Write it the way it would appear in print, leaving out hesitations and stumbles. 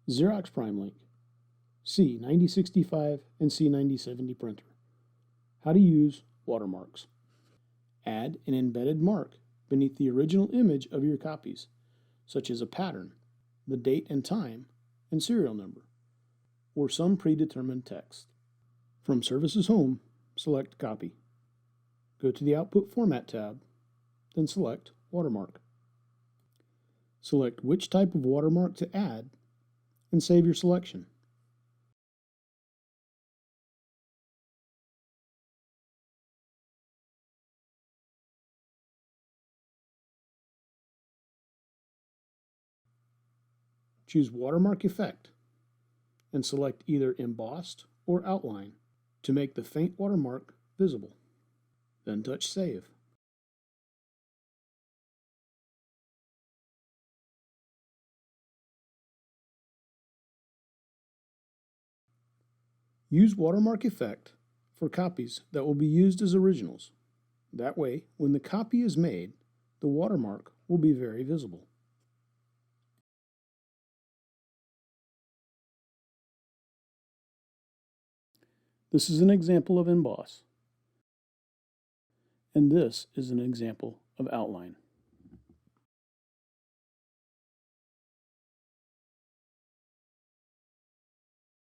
Xerox PrimeLink, C9065 and C9070 printer. How to use watermarks. Add an embedded mark beneath the original image of your copies, such as a pattern, the date and time, and serial number, or some predetermined text. From Services Home, select Copy. Go to the Output Format tab, then select Watermark. Select which type of watermark to add, and save your selection. Choose Watermark Effect and select either Embossed or Outline to make the faint watermark visible. Then touch Save. Use Watermark Effect for copies that will be used as originals. That way, when the copy is made, the watermark will be very visible. This is an example of emboss, and this is an example of outline.